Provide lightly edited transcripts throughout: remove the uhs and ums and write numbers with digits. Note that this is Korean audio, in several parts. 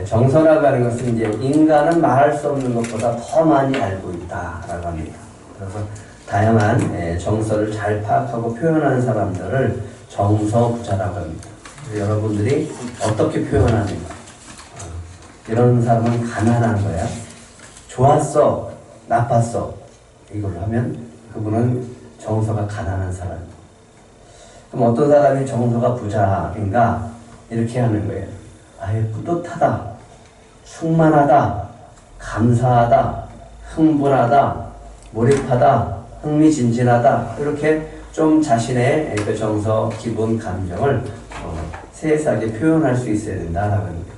정서라고 하는 것은 이제 인간은 말할 수 없는 것보다 더 많이 알고 있다라고 합니다. 그래서 다양한 정서를 잘 파악하고 표현하는 사람들을 정서부자라고 합니다. 여러분들이 어떻게 표현하는가? 이런 사람은 가난한 거야. 좋았어, 나빴어. 이걸로 하면 그분은 정서가 가난한 사람이에요. 그럼 어떤 사람이 정서가 부자인가? 이렇게 하는 거예요. 아예 뿌듯하다, 충만하다, 감사하다, 흥분하다, 몰입하다, 흥미진진하다. 이렇게 좀 자신의 그 정서, 기분, 감정을 세세하게 표현할 수 있어야 된다라고 합니다.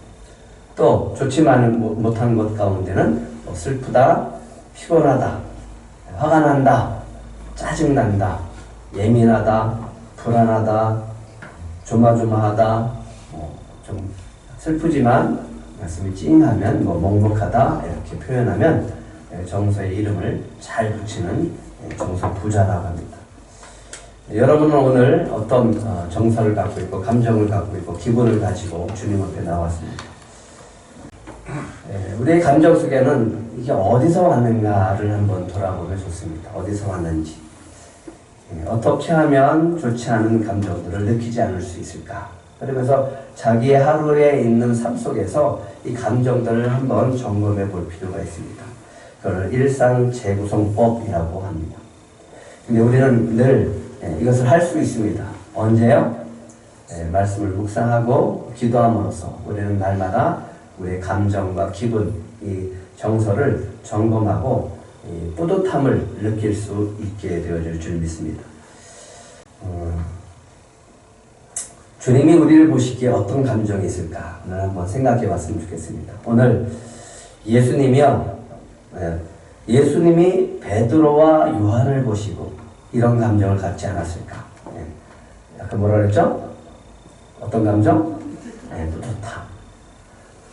또 좋지 못한 것 가운데는 슬프다, 피곤하다, 화가 난다, 짜증난다, 예민하다, 불안하다, 조마조마하다, 좀 슬프지만 가슴이 찡하면 먹먹하다 이렇게 표현하면 정서의 이름을 잘 붙이는 정서 부자라고 합니다. 여러분은 오늘 어떤 정서를 갖고 있고 감정을 갖고 있고 기분을 가지고 주님 앞에 나왔습니다. 우리의 감정 속에는 이게 어디서 왔는가를 한번 돌아보면 좋습니다. 어디서 왔는지, 어떻게 하면 좋지 않은 감정들을 느끼지 않을 수 있을까? 그러면서 자기의 하루에 있는 삶 속에서 이 감정들을 한번 점검해 볼 필요가 있습니다. 그걸 일상 재구성법이라고 합니다. 근데 우리는 늘 이것을 할 수 있습니다. 언제요? 말씀을 묵상하고 기도함으로써 우리는 날마다 우리의 감정과 기분, 이 정서를 점검하고 이 뿌듯함을 느낄 수 있게 되어질 줄 믿습니다. 주님이 우리를 보시기에 어떤 감정이 있을까? 오늘 한번 생각해 봤으면 좋겠습니다. 오늘 예수님이 베드로와 요한을 보시고 이런 감정을 갖지 않았을까? 약간 뭐라 그랬죠? 어떤 감정? 뿌듯함.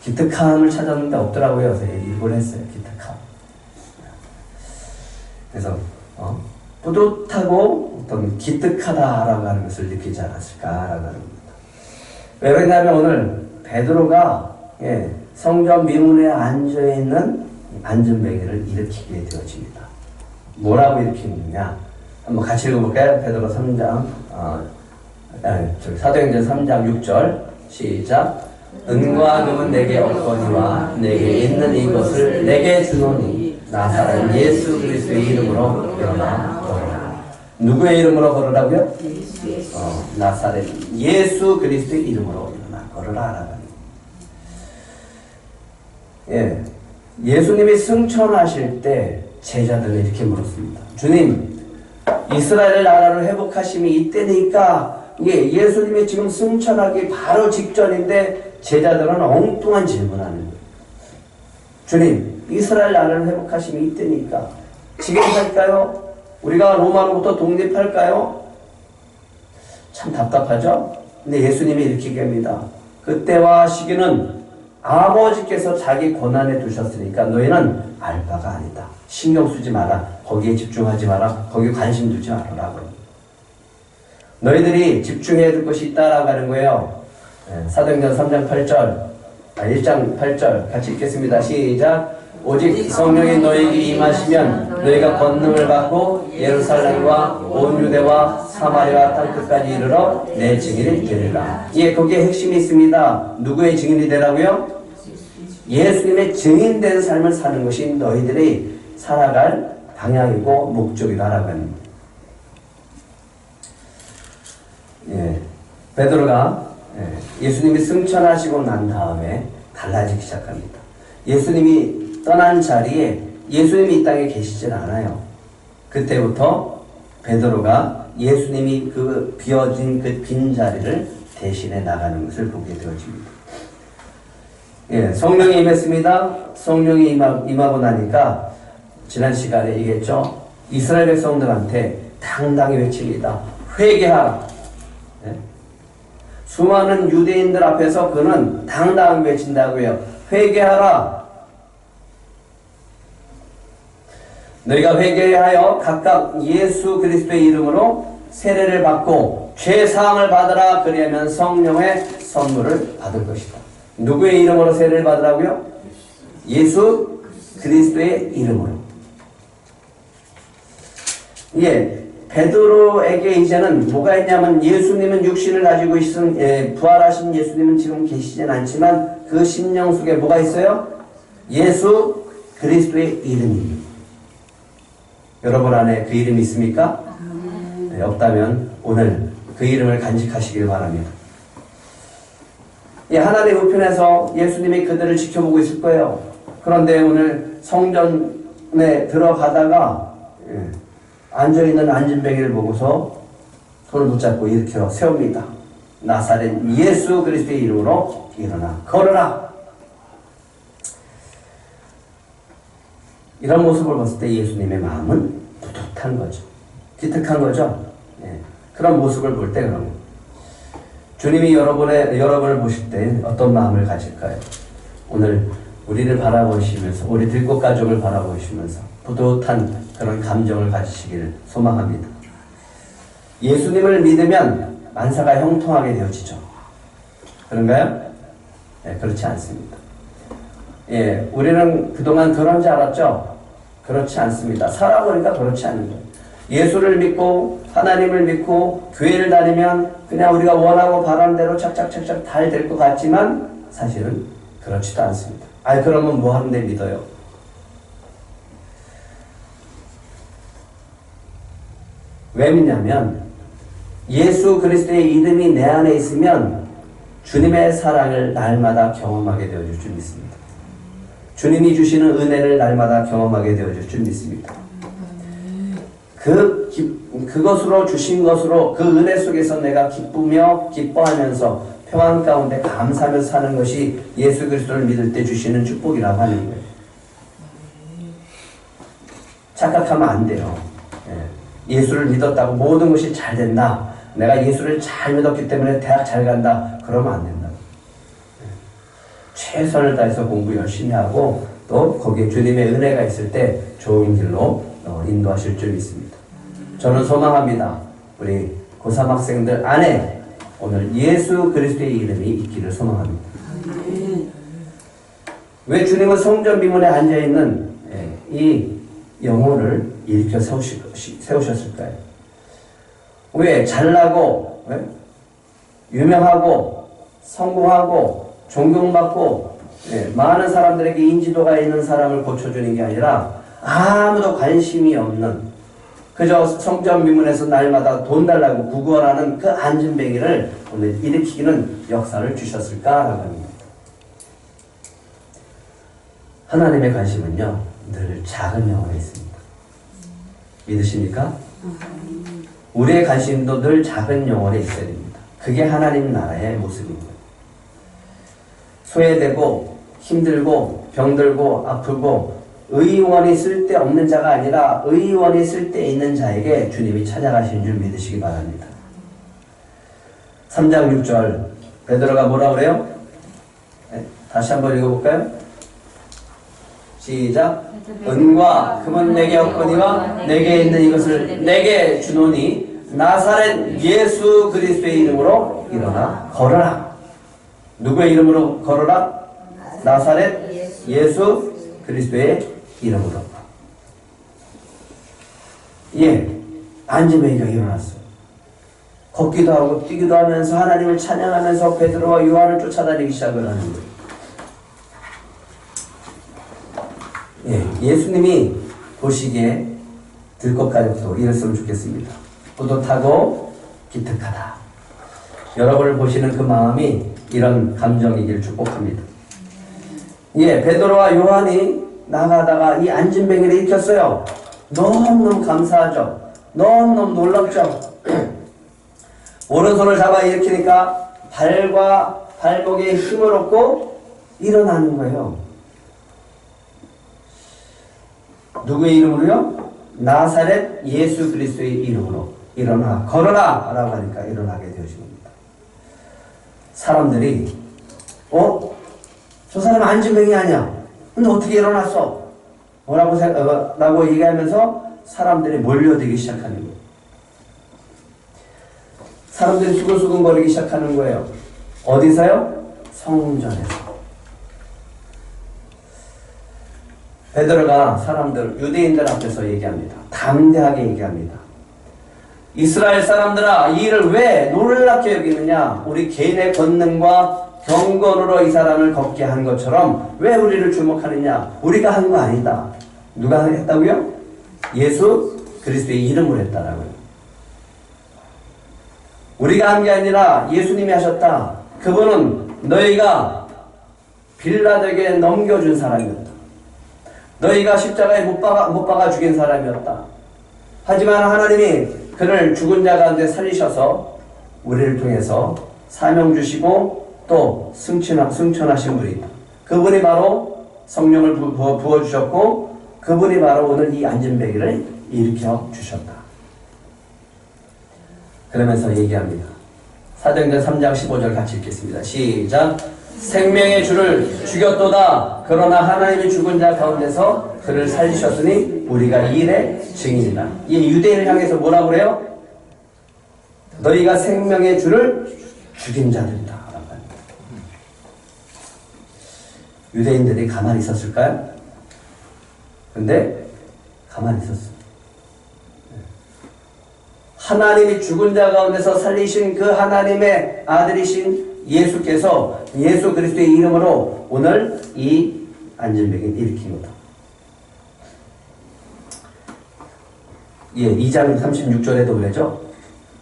기특함을 찾았는데 없더라고요. 그래서 일부러 했어요. 기특함. 그래서 뿌듯하고 어떤 기특하다라고 하는 것을 느끼지 않았을까라고 하는 겁니다. 왜 그러냐면 오늘 베드로가 성전 미문에 앉아있는 안전뱅이를 일으키게 되어집니다. 뭐라고 일으키느냐? 한번 같이 읽어볼까요? 베드로 3장 사도행전 3장 6절 시작. 은과 금은 내게 없거니와 내게 있는 이것을 내게 주노니 나사렛 예수 그리스도의 이름으로 일어나 걸어라. 누구의 이름으로 걸으라고요? 나사렛 예수 그리스도의 이름으로 일어나 걸어라. 예수님이 승천하실 때 제자들은 이렇게 물었습니다. 주님, 이스라엘 나라를 회복하심이 이때니까 예수님이 지금 승천하기 바로 직전인데 제자들은 엉뚱한 질문하는 거예요. 주님, 이스라엘 나라를 회복하심이 이때니까 지금 할까요? 우리가 로마로부터 독립할까요? 참 답답하죠? 근데 예수님이 이렇게 얘기합니다. 그때와 시기는 아버지께서 자기 고난에 두셨으니까 너희는 알 바가 아니다. 신경 쓰지 마라. 거기에 집중하지 마라. 거기에 관심 두지 말아라. 너희들이 집중해야 될 것이 있다라고 하는 거예요. 사도행전 3장 8절, 1장 8절 같이 읽겠습니다. 시작. 오직 성령이 너희에게 임하시면 너희가 권능을 받고 예루살렘과 온 유대와 사마리아 땅끝까지 이르러 내 증인이 되리라. 거기에 핵심이 있습니다. 누구의 증인이 되라고요? 예수님의 증인된 삶을 사는 것이 너희들이 살아갈 방향이고 목적이다라고 합니다. 베드로가 예수님이 승천하시고 난 다음에 달라지기 시작합니다. 예수님이 떠난 자리에 예수님이 이 땅에 계시질 않아요. 그때부터 베드로가 예수님이 그 비어진 그 빈 자리를 대신해 나가는 것을 보게 되어집니다. 성령이 임했습니다. 성령이 임하고 나니까 지난 시간에 얘기했죠. 이스라엘 백성들한테 당당히 외칩니다. 회개하라. 수많은 유대인들 앞에서 그는 당당히 외친다고요. 회개하라. 너희가 회개하여 각각 예수 그리스도의 이름으로 세례를 받고 죄사함을 받으라. 그리하면 성령의 선물을 받을 것이다. 누구의 이름으로 세례를 받으라고요? 예수 그리스도의 이름으로. 예, 베드로에게 이제는 뭐가 있냐면 예수님은 육신을 가지고 있은 부활하신 예수님은 지금 계시진 않지만 그 심령 속에 뭐가 있어요? 예수 그리스도의 이름이. 여러분 안에 그 이름이 있습니까? 네, 없다면 오늘 그 이름을 간직하시길 바랍니다. 예, 하나님 우편에서 예수님이 그들을 지켜보고 있을 거예요. 그런데 오늘 성전에 들어가다가 앉아있는 안진뱅이를 보고서 손을 붙잡고 일으켜 세웁니다. 나사렛 예수 그리스도의 이름으로 일어나 걸어라. 이런 모습을 봤을 때 예수님의 마음은 뿌듯한 거죠. 기특한 거죠. 예. 그런 모습을 볼 때 그런 거. 주님이 여러분을 보실 때 어떤 마음을 가질까요? 오늘 우리를 바라보시면서 우리 들꽃 가족을 바라보시면서 뿌듯한 그런 감정을 가지시기를 소망합니다. 예수님을 믿으면 만사가 형통하게 되어지죠. 그런가요? 네, 그렇지 않습니다. 예, 우리는 그동안 그런 줄 알았죠? 그렇지 않습니다. 살아보니까 그렇지 않은 거예요. 예수를 믿고 하나님을 믿고 교회를 다니면 그냥 우리가 원하고 바라는 대로 착착착착 잘 될 것 같지만 사실은 그렇지도 않습니다. 아니 그러면 뭐 하는데 믿어요? 왜 믿냐면 예수 그리스도의 이름이 내 안에 있으면 주님의 사랑을 날마다 경험하게 되어질 줄 믿습니다. 주님이 주시는 은혜를 날마다 경험하게 되어질 줄 믿습니다. 그것으로 주신 것으로 그 은혜 속에서 내가 기쁘며 기뻐하면서 평안 가운데 감사하면서 사는 것이 예수 그리스도를 믿을 때 주시는 축복이라고 하는 거예요. 착각하면 안 돼요. 예수를 믿었다고 모든 것이 잘 된다. 내가 예수를 잘 믿었기 때문에 대학 잘 간다. 그러면 안 된다. 최선을 다해서 공부 열심히 하고 또 거기에 주님의 은혜가 있을 때 좋은 길로 인도하실 줄 믿습니다. 저는 소망합니다. 우리 고3 학생들 안에 오늘 예수 그리스도의 이름이 있기를 소망합니다. 왜 주님은 성전 비문에 앉아있는 이 영혼을 일으켜 세우셨을까요? 왜 잘나고 유명하고 성공하고 존경받고 많은 사람들에게 인지도가 있는 사람을 고쳐주는 게 아니라 아무도 관심이 없는 그저 성전 미문에서 날마다 돈 달라고 구걸하는 그 안진뱅이를 오늘 일으키는 역사를 주셨을까라고 합니다. 하나님의 관심은요 늘 작은 영혼에 있습니다. 믿으십니까? 우리의 관심도 늘 작은 영혼에 있어야 됩니다. 그게 하나님 나라의 모습입니다. 소외되고 힘들고 병들고 아프고 의원이 쓸데없는 자가 아니라 의원이 쓸데있는 자에게 주님이 찾아가신 줄 믿으시기 바랍니다. 3장 6절 베드로가 뭐라 그래요? 다시 한번 읽어볼까요? 시작. 은과 금은 내게 없거니와 내게 있는 이것을 내게 주노니 나사렛 예수 그리스도의 이름으로 일어나 걸어라. 누구의 이름으로 걸어라? 나사렛 예수 그리스도의 이름으로. 예, 안진뱅이가 일어났어요. 걷기도 하고 뛰기도 하면서 하나님을 찬양하면서 베드로와 요한을 쫓아다니기 시작을 하는 거예요. 예, 예수님이 보시기에 들것 가족도 이랬으면 좋겠습니다. 뿌듯하고 기특하다. 여러분을 보시는 그 마음이 이런 감정이길 축복합니다. 예, 베드로와 요한이 나가다가 이 안진뱅이를 일으켰어요. 너무너무 감사하죠. 너무너무 놀랍죠. 오른손을 잡아 일으키니까 발과 발목에 힘을 얻고 일어나는 거예요. 누구의 이름으로요? 나사렛 예수 그리스도의 이름으로 일어나 걸어라 라고 하니까 일어나게 되어집니다. 사람들이 저 사람 안진뱅이 아니야. 근데 어떻게 일어났어? 라고 얘기하면서 사람들이 몰려들기 시작하는 거예요. 사람들이 수근수근거리기 시작하는 거예요. 어디서요? 성전에서. 베드로가 사람들, 유대인들 앞에서 얘기합니다. 담대하게 얘기합니다. 이스라엘 사람들아, 이 일을 왜 놀랍게 여기느냐? 우리 개인의 권능과 경건으로 이 사람을 걷게 한 것처럼 왜 우리를 주목하느냐? 우리가 한 거 아니다. 누가 했다고요? 예수 그리스도의 이름으로 했다라고요. 우리가 한 게 아니라 예수님이 하셨다. 그분은 너희가 빌라도에게 넘겨준 사람이었다. 너희가 십자가에 못 박아 죽인 사람이었다. 하지만 하나님이 그를 죽은 자 가운데 살리셔서 우리를 통해서 사명 주시고 또 승천하신 분이 있다. 그분이 바로 성령을 부어주셨고 그분이 바로 오늘 이 안진뱅이를 일으켜 주셨다. 그러면서 얘기합니다. 사도행전 3장 15절 같이 읽겠습니다. 시작. 생명의 주를 죽였도다. 그러나 하나님이 죽은 자 가운데서 그를 살리셨으니 우리가 이 일의 증인이다. 이 유대인을 향해서 뭐라고 그래요? 너희가 생명의 주를 죽인 자들이다. 유대인들이 가만히 있었을까요? 근데 가만히 있었어요. 하나님이 죽은 자 가운데서 살리신 그 하나님의 아들이신 예수께서 예수 그리스도의 이름으로 오늘 이 안진뱅이를 일으킵니다. 예, 2장 36절에도 그러죠.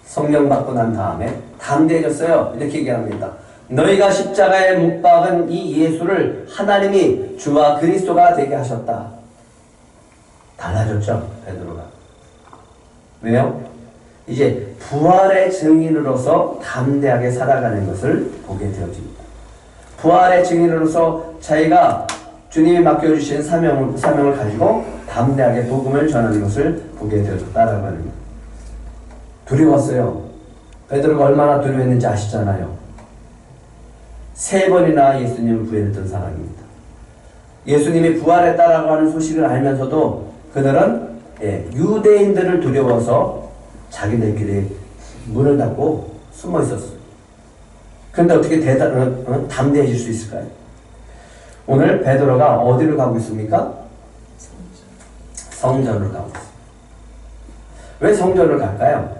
성령 받고 난 다음에 담대해졌어요. 이렇게 얘기합니다. 너희가 십자가에 못 박은 이 예수를 하나님이 주와 그리스도가 되게 하셨다. 달라졌죠, 베드로가. 왜요? 이제 부활의 증인으로서 담대하게 살아가는 것을 보게 되어집니다. 부활의 증인으로서 자기가 주님이 맡겨주신 사명을 가지고 담대하게 복음을 전하는 것을 보게 되어졌다라고 합니다. 두려웠어요. 베드로가 얼마나 두려워했는지 아시잖아요. 3번이나 예수님을 부인했던 사람입니다. 예수님이 부활했다라고 하는 소식을 알면서도 그들은 유대인들을 두려워서 자기들끼리 문을 닫고 숨어 있었어요. 그런데 어떻게 담대해질 수 있을까요? 오늘 베드로가 어디로 가고 있습니까? 성전으로 가고 있어요. 왜 성전으로 갈까요?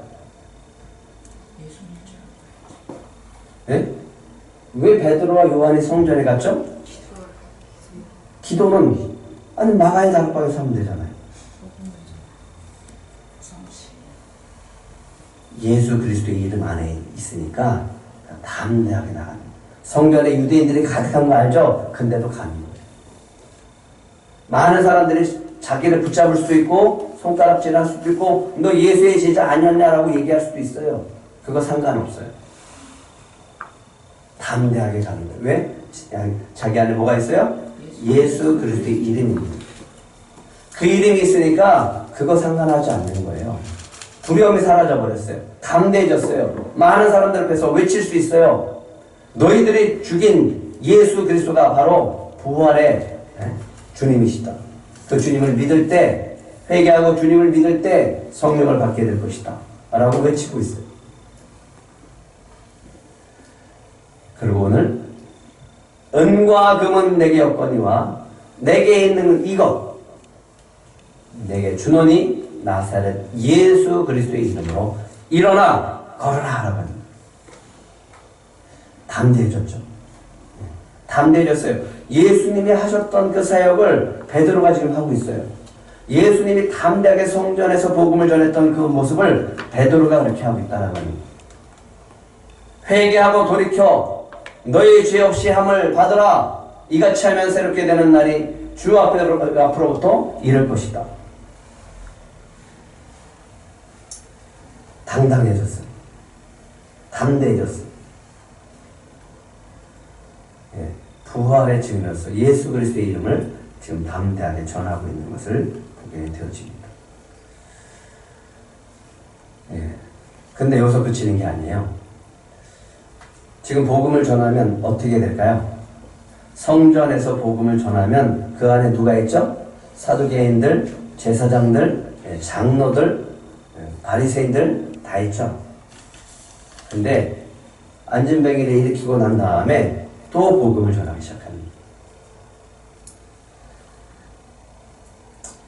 네? 왜 베드로와 요한이 성전에 갔죠? 기도는 아니 마가의 다락방에서 하면 되잖아요. 예수 그리스도의 이름 안에 있으니까 담대하게 나가는 거예요. 성전에 유대인들이 가득한 거 알죠? 근데도 가는 거예요. 많은 사람들이 자기를 붙잡을 수도 있고 손가락질할 수도 있고 너 예수의 제자 아니었냐라고 얘기할 수도 있어요. 그거 상관없어요. 담대하게 가는 거예요. 왜? 자기 안에 뭐가 있어요? 예수 그리스도의 이름입니다. 그 이름이 있으니까 그거 상관하지 않는 거예요. 두려움이 사라져버렸어요. 담대해졌어요. 많은 사람들 앞에서 외칠 수 있어요. 너희들이 죽인 예수 그리스도가 바로 부활의 주님이시다. 그 주님을 믿을 때, 회개하고 주님을 믿을 때 성령을 받게 될 것이다. 라고 외치고 있어요. 그리고 오늘 은과 금은 내게 없거니와 내게 있는 이것 내게 주노니 나사렛 예수 그리스도의 이름으로 일어나 걸어라 라고 합니다. 담대해졌죠. 담대해졌어요. 예수님이 하셨던 그 사역을 베드로가 지금 하고 있어요. 예수님이 담대하게 성전에서 복음을 전했던 그 모습을 베드로가 그렇게 하고 있다는 겁니다. 회개하고 돌이켜 너희 죄 없이 함을 받으라. 이같이 하면 새롭게 되는 날이 주 앞으로부터 이를 것이다. 당당해졌어요. 담대해졌어요. 예, 부활의 증인으로서 예수 그리스도의 이름을 지금 담대하게 전하고 있는 것을 보게 되어집니다. 예, 근데 여기서 그치는 게 아니에요. 지금 복음을 전하면 어떻게 될까요? 성전에서 복음을 전하면 그 안에 누가 있죠? 사두개인들, 제사장들, 장로들, 바리새인들 다 있죠. 근데 안진뱅이를 일으키고 난 다음에 또 복음을 전하기 시작합니다.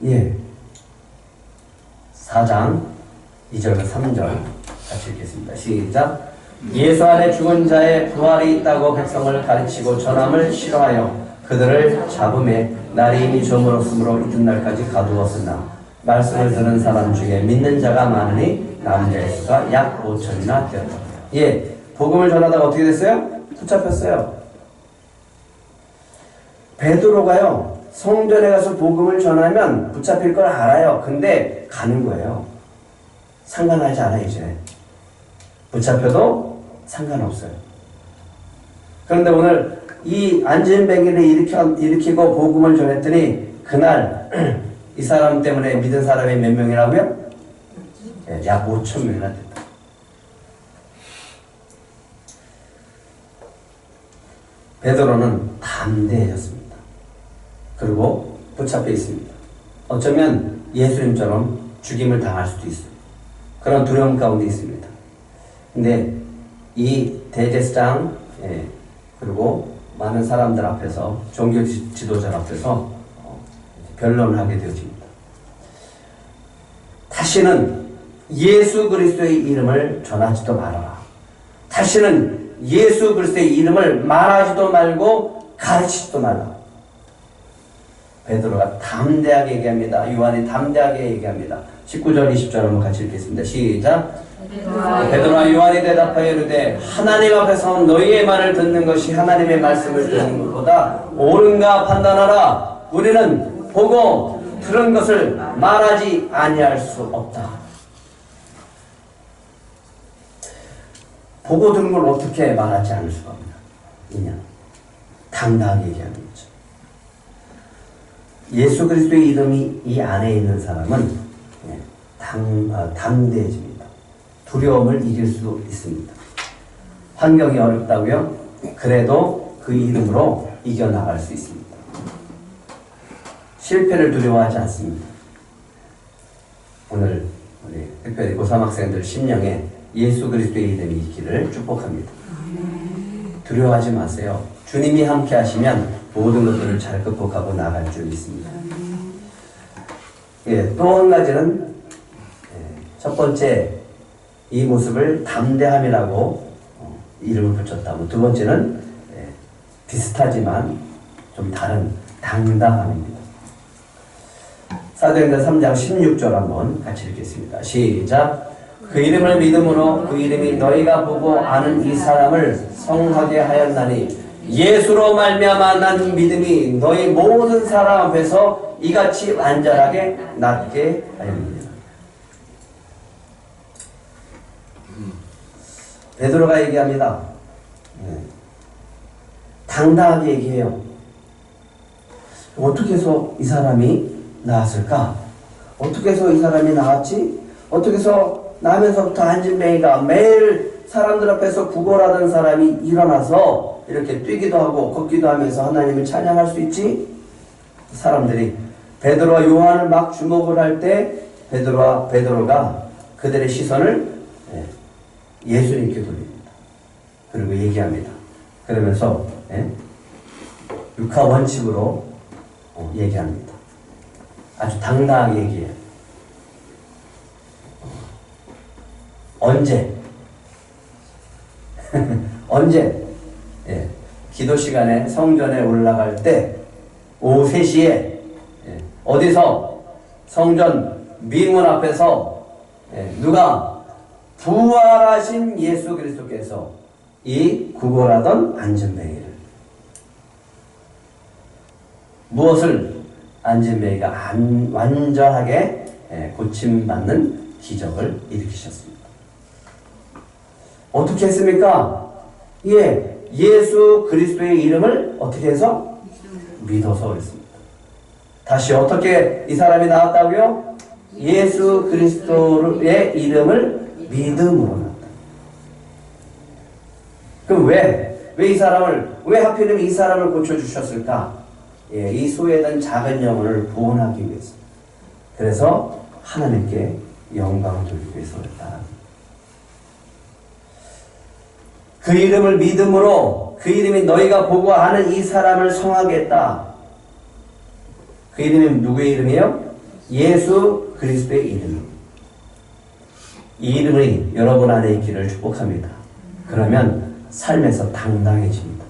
예. 4장 2절과 3절 같이 읽겠습니다. 시작. 예수 안에 죽은 자의 부활이 있다고 백성을 가르치고 전함을 싫어하여 그들을 잡음에 날이 이미 저물었으므로 이튿날까지 가두었으나 말씀을 들은 사람 중에 믿는 자가 많으니 남자의 수가 약 5천이나 되었다. 예, 복음을 전하다가 어떻게 됐어요? 붙잡혔어요. 베드로가요, 성전에 가서 복음을 전하면 붙잡힐 걸 알아요. 근데 가는 거예요. 상관하지 않아 이제. 붙잡혀도 상관없어요. 그런데 오늘 이 안진뱅이를 일으키고 복음을 전했더니 그날 이 사람 때문에 믿은 사람이 몇 명이라고요? 네, 약 5천 명이나 됐다. 베드로는 담대해졌습니다. 그리고 붙잡혀 있습니다. 어쩌면 예수님처럼 죽임을 당할 수도 있어요. 그런 두려움 가운데 있습니다. 근데 이 대제사장 그리고 많은 사람들 앞에서 종교 지도자 앞에서 변론을 하게 되어집니다. 다시는 예수 그리스도의 이름을 전하지도 말아라. 다시는 예수 그리스도의 이름을 말하지도 말고 가르치지도 말라. 베드로가 담대하게 얘기합니다. 요한이 담대하게 얘기합니다. 19절 20절 한번 같이 읽겠습니다. 시작. 베드로와 요한이 대답하여 이르되 하나님 앞에서 너희의 말을 듣는 것이 하나님의 말씀을 듣는 것보다 옳은가 판단하라. 우리는 보고 들은 것을 말하지 아니할 수 없다. 보고 들은 걸 어떻게 말하지 않을 수가 없냐? 당당하게 얘기하는 거죠. 예수 그리스도의 이름이 이 안에 있는 사람은 담대해집니다. 두려움을 이길 수도 있습니다. 환경이 어렵다고요? 그래도 그 이름으로 이겨나갈 수 있습니다. 실패를 두려워하지 않습니다. 오늘 우리 특별히 고3 학생들 심령에 예수 그리스도의 이름이 있기를 축복합니다. 두려워하지 마세요. 주님이 함께 하시면 모든 것들을 잘 극복하고 나갈 줄 믿습니다. 예, 또 한 가지는 첫 번째 이 모습을 담대함이라고 이름을 붙였다고. 두 번째는 비슷하지만 좀 다른 당당함입니다. 사도행전 3장 16절 한번 같이 읽겠습니다. 시작. 그 이름을 믿음으로 그 이름이 너희가 보고 아는 이 사람을 성하게 하였나니 예수로 말미암아 난 믿음이 너희 모든 사람 앞에서 이같이 완전하게 낫게 하였느니라. 베드로가 얘기합니다. 당당하게 얘기해요. 어떻게 해서 이 사람이 나왔을까? 어떻게 해서 이 사람이 나왔지? 어떻게 해서 나면서부터 안진뱅이가 매일 사람들 앞에서 구걸하던 사람이 일어나서 이렇게 뛰기도 하고 걷기도 하면서 하나님을 찬양할 수 있지? 사람들이 베드로와 요한을 막 주목을 할 때 베드로가 그들의 시선을 예수님께 돌립니다. 그리고 얘기합니다. 그러면서 육하 원칙으로 얘기합니다. 아주 당당하게 얘기해요. 언제? 언제? 기도 시간에 성전에 올라갈 때 오후 3시에 어디서? 성전 미문 앞에서 누가? 부활하신 예수 그리스도께서 이 구걸하던 안진뱅이를 무엇을? 안진뱅이가 완전하게 고침받는 기적을 일으키셨습니다. 어떻게 했습니까? 예수 그리스도의 이름을 어떻게 해서? 믿어서 그랬습니다. 다시 어떻게 이 사람이 나왔다고요? 예수 그리스도의 이름을 믿음으로 나왔다. 그럼 왜 이 사람을, 왜 하필이면 이 사람을 고쳐주셨을까? 이 소외된 작은 영혼을 보호하기 위해서. 그래서 하나님께 영광을 돌리기 위해서 그랬다. 그 이름을 믿음으로 그 이름이 너희가 보고 아는 이 사람을 성하게 했다. 그 이름이 누구의 이름이에요? 예수 그리스도의 이름. 이 이름이 여러분 안에 있기를 축복합니다. 그러면 삶에서 당당해집니다.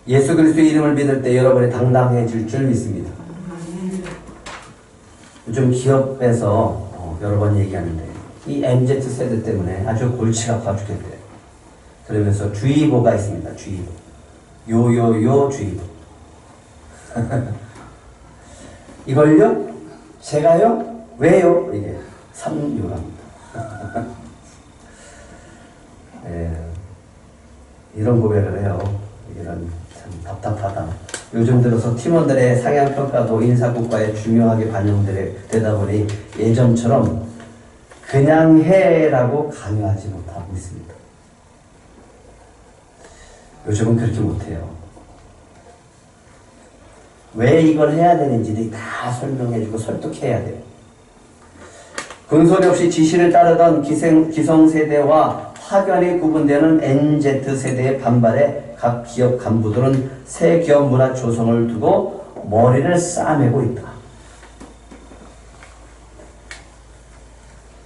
예수 그리스도의 이름을 믿을 때 여러분이 당당해질 줄 믿습니다. 요즘 기업에서 여러 번 얘기하는데 이 MZ세대 때문에 아주 골치가 아파 죽겠대요. 그러면서 주의보가 있습니다. 주의보. 요요요 주의보. 이걸요? 제가요? 왜요? 이게 3요랍니다. 예, 이런 고백을 해요. 이런 참 답답하다. 요즘 들어서 팀원들의 상향평가도 인사고과에 중요하게 반영되다 보니 예전처럼 그냥 해라고 강요하지 못하고 있습니다. 요즘은 그렇게 못해요. 왜 이걸 해야 되는지 다 설명해주고 설득해야 돼요. 군소리 없이 지시를 따르던 기성세대와 확연히 구분되는 NZ세대의 반발에 각 기업 간부들은 새 기업 문화 조성을 두고 머리를 싸매고 있다.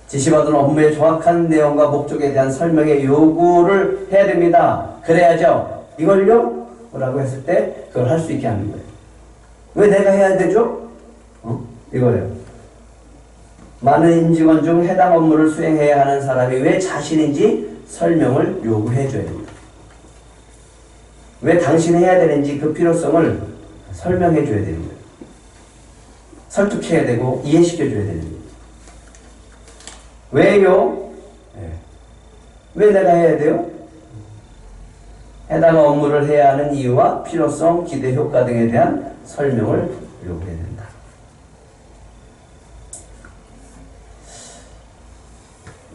지시받은 업무의 정확한 내용과 목적에 대한 설명의 요구를 해야 됩니다. 그래야죠. 이걸요? 라고 했을 때 그걸 할 수 있게 하는 거예요. 왜 내가 해야 되죠? 이거예요. 많은 임직원 중 해당 업무를 수행해야 하는 사람이 왜 자신인지 설명을 요구해 줘야 됩니다. 왜 당신이 해야 되는지 그 필요성을 설명해 줘야 되는 거예요. 설득해야 되고 이해시켜 줘야 되는 거예요. 왜요? 왜 내가 해야 돼요? 해당 업무를 해야 하는 이유와 필요성, 기대 효과 등에 대한 설명을 요구해야 된다.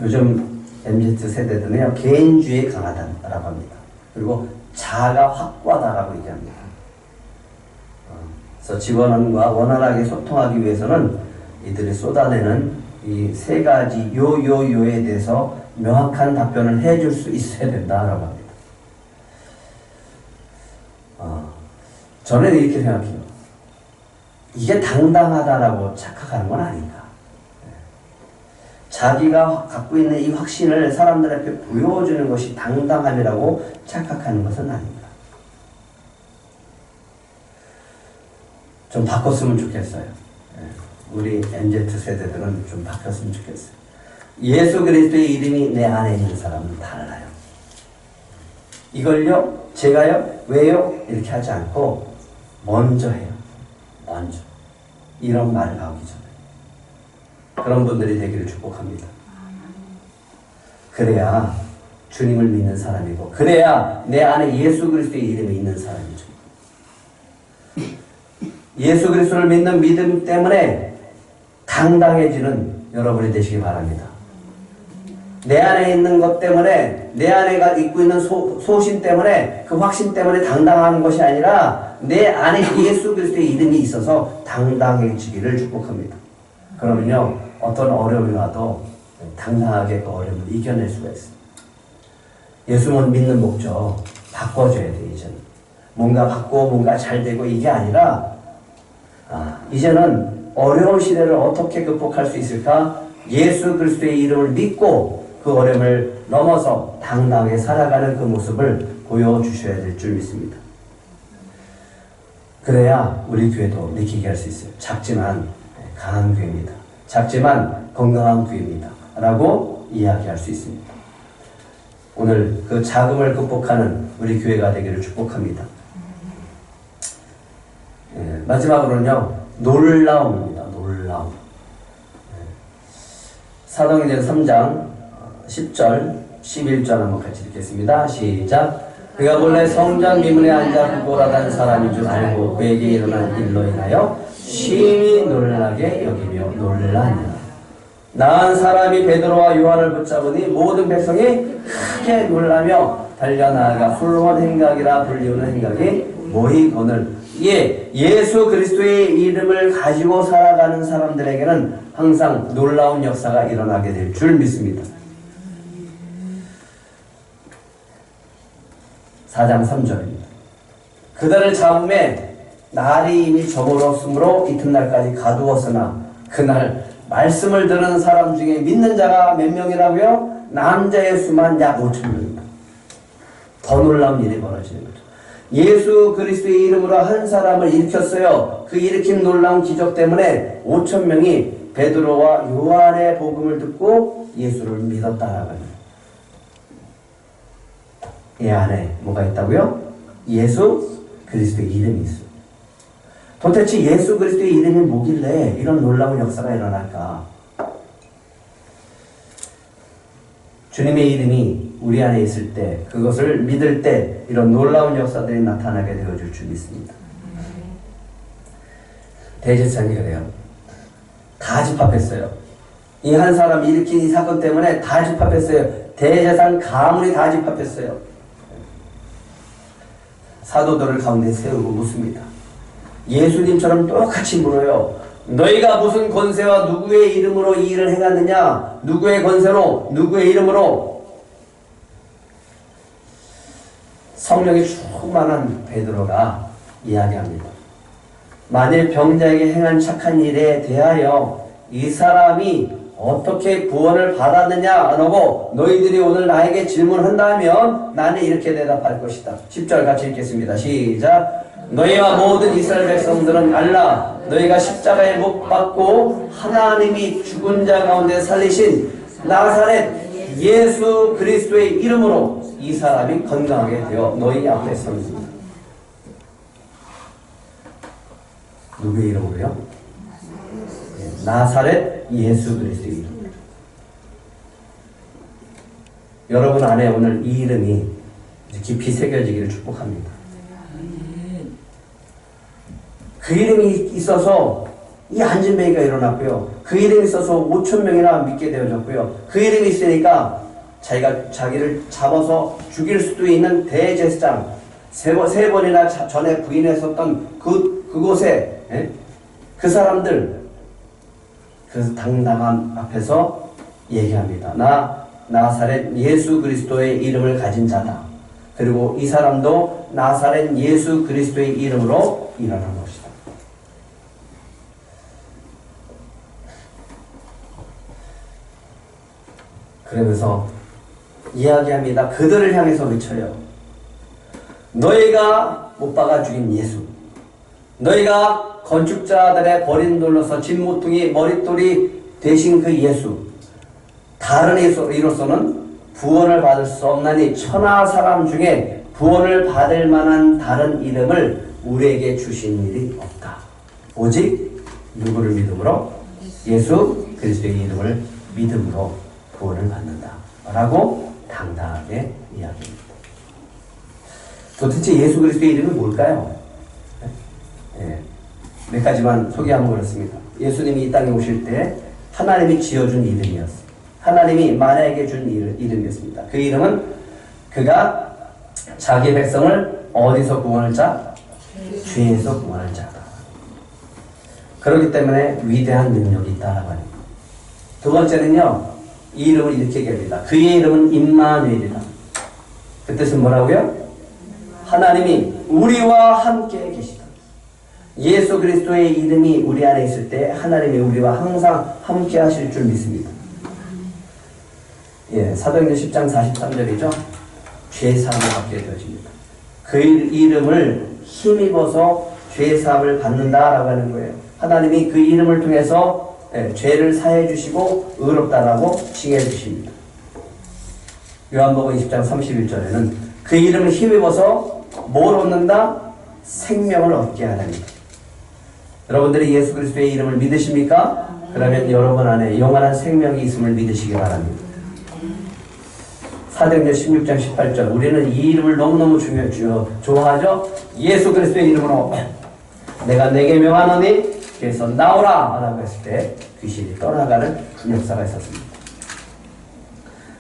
요즘 MZ 세대들은요, 개인주의에 강하다라고 합니다. 그리고 자아가 확고하다라고 얘기합니다. 그래서 직원과 원활하게 소통하기 위해서는 이들이 쏟아내는 이 세 가지 요요요에 대해서 명확한 답변을 해줄 수 있어야 된다라고 합니다. 저는 이렇게 생각해요. 이게 당당하다라고 착각하는 건 아닌가. 자기가 갖고 있는 이 확신을 사람들 앞에 보여주는 것이 당당함이라고 착각하는 것은 아닌가. 좀 바꿨으면 좋겠어요. 우리 MZ 세대들은 좀 바뀌었으면 좋겠어요. 예수 그리스도의 이름이 내 안에 있는 사람은 달라요. 이걸요? 제가요? 왜요? 이렇게 하지 않고 먼저 해요. 먼저. 이런 말을 하기 전에. 그런 분들이 되기를 축복합니다. 그래야 주님을 믿는 사람이고 그래야 내 안에 예수 그리스도의 이름이 있는 사람이죠. 예수 그리스도를 믿는 믿음 때문에 당당해지는 여러분이 되시기 바랍니다. 내 안에 있는 것 때문에 내 안에가 입고 있는 소신 때문에 그 확신 때문에 당당한 것이 아니라 내 안에 예수 그리스도의 이름이 있어서 당당해지기를 축복합니다. 그러면요 어떤 어려움이 와도 당당하게 그 어려움을 이겨낼 수가 있습니다. 예수만 믿는 목적 바꿔줘야 돼. 이제는 뭔가 바꾸고 뭔가 잘 되고 이게 아니라 이제는 어려운 시대를 어떻게 극복할 수 있을까? 예수 그리스도의 이름을 믿고 그 어려움을 넘어서 당당하게 살아가는 그 모습을 보여주셔야 될 줄 믿습니다. 그래야 우리 교회도 느끼게 할 수 있어요. 작지만 강한 교회입니다. 작지만 건강한 교회입니다. 라고 이야기할 수 있습니다. 오늘 그 작음을 극복하는 우리 교회가 되기를 축복합니다. 마지막으로는요. 놀라움입니다. 놀라움. 사도행전 3장 10절 11절 한번 같이 읽겠습니다. 시작. 그가 본래 성전 미문에 앉아 구걸하던 사람인 줄 알고 그에게 일어난 일로 인하여 심히 놀라게 여기며 놀라니라. 나은 사람이 베드로와 요한을 붙잡으니 모든 백성이 크게 놀라며 달려나아가 훌륭한 행각이라 불리우는 행각이 모이거늘. 예수 그리스도의 이름을 가지고 살아가는 사람들에게는 항상 놀라운 역사가 일어나게 될 줄 믿습니다. 4장 3절입니다. 그들을 잡음에 날이 이미 저물었으므로 이튿날까지 가두었으나 그날 말씀을 들은 사람 중에 믿는 자가 몇 명이라고요? 남자의 수만 약 5천 명입니다. 더 놀라운 일이 벌어지는 거죠. 예수 그리스도의 이름으로 한 사람을 일으켰어요. 그 일으킨 놀라운 기적 때문에 5천 명이 베드로와 요한의 복음을 듣고 예수를 믿었다라고 합니다. 이 안에 뭐가 있다고요? 예수 그리스도의 이름이 있어요. 도대체 예수 그리스도의 이름이 뭐길래 이런 놀라운 역사가 일어날까? 주님의 이름이 우리 안에 있을 때, 그것을 믿을 때 이런 놀라운 역사들이 나타나게 되어줄 줄 믿습니다. 대제사장이 그래요. 다 집합했어요. 이 한 사람이 일으킨 이 사건 때문에 다 집합했어요. 대제사장 가문이 다 집합했어요. 사도들을 가운데 세우고 묻습니다. 예수님처럼 똑같이 물어요. 너희가 무슨 권세와 누구의 이름으로 이 일을 행하느냐? 누구의 권세로? 누구의 이름으로? 성령이 충만한 베드로가 이야기합니다. 만일 병자에게 행한 착한 일에 대하여 이 사람이 어떻게 구원을 받았느냐 안 하고 너희들이 오늘 나에게 질문한다면 나는 이렇게 대답할 것이다. 10절 같이 읽겠습니다. 시작. 너희와 모든 이스라엘 백성들은 알라. 너희가 십자가에 못 박고 하나님이 죽은 자 가운데 살리신 나사렛 예수 그리스도의 이름으로 이 사람이 건강하게 되어 너희 앞에 섰습니다. 누구의 이름으로요? 나사렛 예수 그리스도의 이름. 여러분 안에 오늘 이 이름이 깊이 새겨지기를 축복합니다. 그 이름이 있어서 이 안진뱅이가 일어났고요. 그 이름이 있어서 5천 명이나 믿게 되어졌고요. 그 이름이 있으니까 자기를 잡아서 죽일 수도 있는 대제사장 세 번이나 전에 부인했었던 그곳에 그 사람들 그 당당한 앞에서 얘기합니다. 나 나사렛 예수 그리스도의 이름을 가진 자다. 그리고 이 사람도 나사렛 예수 그리스도의 이름으로 일어난 것이다. 그러면서 이야기합니다. 그들을 향해서 외쳐요. 너희가 못 박아 죽인 예수, 너희가 건축자들의 버린 돌로서 진모퉁이 머릿돌이 되신 그 예수, 다른 이로서는 구원을 받을 수 없나니 천하 사람 중에 구원을 받을 만한 다른 이름을 우리에게 주신 일이 없다. 오직 누구를 믿음으로? 예수 그리스도의 이름을 믿음으로 구원을 받는다 라고 당당하게 이야기합니다. 도대체 예수 그리스도의 이름이 뭘까요? 몇 가지만 소개하면 그렇습니다. 예수님이 이 땅에 오실 때 하나님이 지어준 이름이었어요. 하나님이 만화에게 준 이름이었습니다. 그 이름은 그가 자기 백성을 어디서 구원할 자? 죄에서 구원할 자다. 그렇기 때문에 위대한 능력이 있다라고 합니다. 두 번째는요, 이 이름을 이렇게 얘기합니다. 그의 이름은 임마누엘이다. 그 뜻은 뭐라고요? 하나님이 우리와 함께 계시다. 예수 그리스도의 이름이 우리 안에 있을 때 하나님이 우리와 항상 함께 하실 줄 믿습니다. 사도행전 10장 43절이죠. 죄사함을 받게 되어집니다. 그 이름을 힘입어서 죄사함을 받는다라고 하는 거예요. 하나님이 그 이름을 통해서 죄를 사해 주시고 의롭다라고 칭해 주십니다. 요한복음 20장 31절에는 그 이름을 힘입어서 뭘 얻는다? 생명을 얻게 하랍니다. 여러분들이 예수 그리스도의 이름을 믿으십니까? 그러면 여러분 안에 영원한 생명이 있음을 믿으시기 바랍니다. 사도행전 16장 18절 우리는 이 이름을 너무너무 좋아하죠. 예수 그리스도의 이름으로 내가 내게 명하노니 그래서 나오라 라고 했을 때 귀신이 떠나가는 역사가 있었습니다.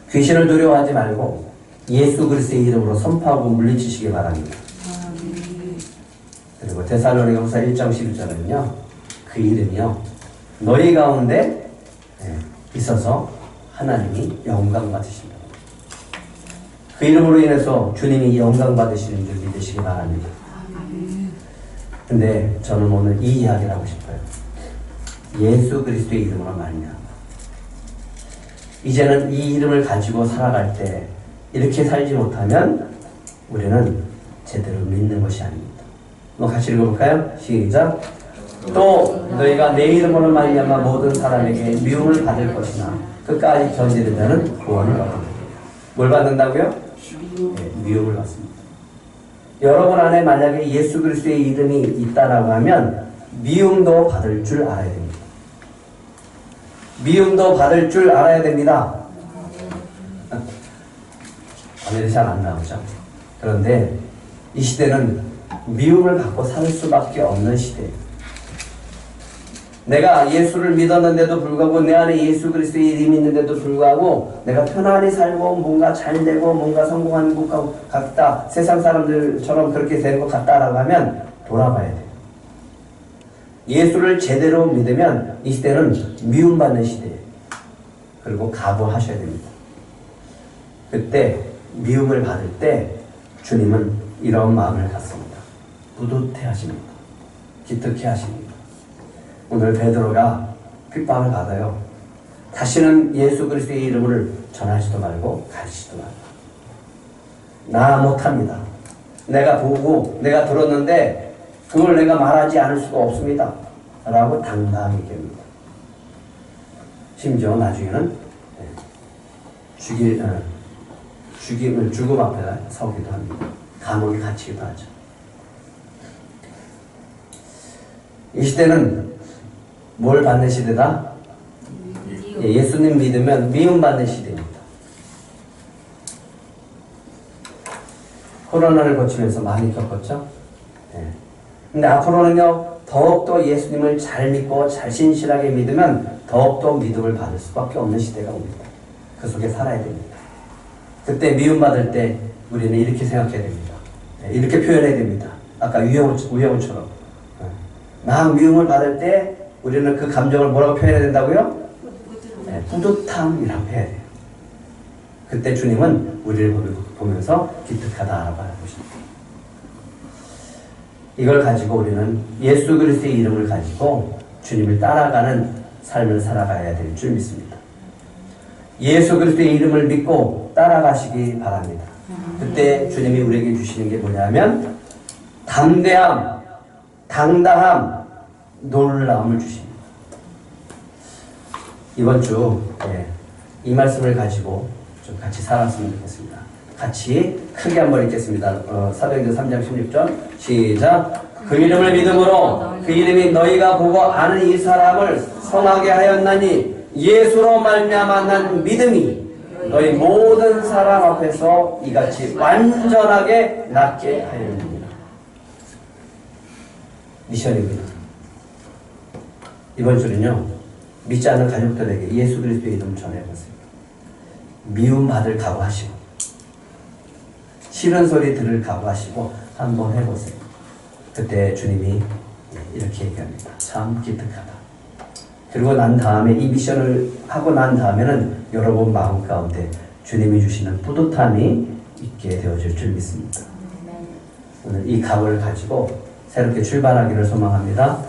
귀신을 두려워하지 말고 예수 그리스도의 이름으로 선포하고 물리치시기 바랍니다. 그리고 데살로니가후서 1장 11절은요, 그 이름이요 너희 가운데 있어서 하나님이 영광 받으십니다. 그 이름으로 인해서 주님이 영광 받으시는 줄 믿으시기 바랍니다. 근데 저는 오늘 이 이야기를 하고 싶어요. 예수 그리스도의 이름으로 말미암아 이제는 이 이름을 가지고 살아갈 때 이렇게 살지 못하면 우리는 제대로 믿는 것이 아닙니다. 같이 읽어볼까요? 시작. 또 너희가 내 이름으로 말미암아 모든 사람에게 미움을 받을 것이나 끝까지 견디는 자는 구원을 얻는다. 뭘 받는다고요? 네, 미움을 받습니다. 여러분 안에 만약에 예수 그리스도의 이름이 있다라고 하면 미움도 받을 줄 알아야 됩니다. 미움도 받을 줄 알아야 됩니다. 아멘이 잘 안 나오죠. 그런데 이 시대는 미움을 받고 살 수밖에 없는 시대예요. 내가 예수를 믿었는데도 불구하고 내 안에 예수 그리스도의 이름이 있는데도 불구하고 내가 편안히 살고 뭔가 잘 되고 뭔가 성공한 것 같다. 세상 사람들처럼 그렇게 되는 것 같다라고 하면 돌아봐야 돼요. 예수를 제대로 믿으면 이 시대는 미움받는 시대예요. 그리고 각오하셔야 됩니다. 그때 미움을 받을 때 주님은 이런 마음을 갖습니다. 뿌듯해 하십니다. 기특해 하십니다. 오늘 베드로가 핍박을 받아요. 다시는 예수 그리스도의 이름을 전하지도 말고 가르치지도 말고. 나 못합니다. 내가 보고 내가 들었는데 그걸 내가 말하지 않을 수가 없습니다. 라고 당당히 얘기합니다. 심지어 나중에는 죽음 앞에 서기도 합니다. 감옥에 갇히기도 하죠. 이 시대는 뭘 받는 시대다? 예수님 믿으면 미움받는 시대입니다. 코로나를 거치면서 많이 겪었죠? 근데 앞으로는요, 더욱더 예수님을 잘 믿고 잘 신실하게 믿으면 더욱더 믿음을 받을 수밖에 없는 시대가 옵니다. 그 속에 살아야 됩니다. 그때 미움받을 때 우리는 이렇게 생각해야 됩니다. 이렇게 표현해야 됩니다. 아까 우영우처럼. 막 미움을 받을 때 우리는 그 감정을 뭐라고 표현해야 된다고요? 뿌듯함이라고 해야 돼요. 그때 주님은 우리를 보면서 기특하다라고 하십니다. 이걸 가지고 우리는 예수 그리스도의 이름을 가지고 주님을 따라가는 삶을 살아가야 될 줄 믿습니다. 예수 그리스도의 이름을 믿고 따라가시기 바랍니다. 그때 주님이 우리에게 주시는 게 뭐냐면 담대함, 당당함, 놀라움을 주십니다. 이번 주 이 말씀을 가지고 좀 같이 살았으면 좋겠습니다. 같이 크게 한번 읽겠습니다. 사도행전 3장 16절 시작. 그 이름을 믿음으로 그 이름이 너희가 보고 아는 이 사람을 성하게 하였나니 예수로 말미암아 난 믿음이 너희 모든 사람 앞에서 이같이 완전하게 낫게 하였느니라. 미션입니다. 이번 주는요, 믿지 않는 가족들에게 예수 그리스도의 이름을 전해보세요. 미움받을 각오하시고 싫은 소리 들을 각오하시고 한번 해보세요. 그때 주님이 이렇게 얘기합니다. 참 기특하다. 그리고 난 다음에 이 미션을 하고 난 다음에는 여러분 마음 가운데 주님이 주시는 뿌듯함이 있게 되어질 줄 믿습니다. 오늘 이 각오를 가지고 새롭게 출발하기를 소망합니다.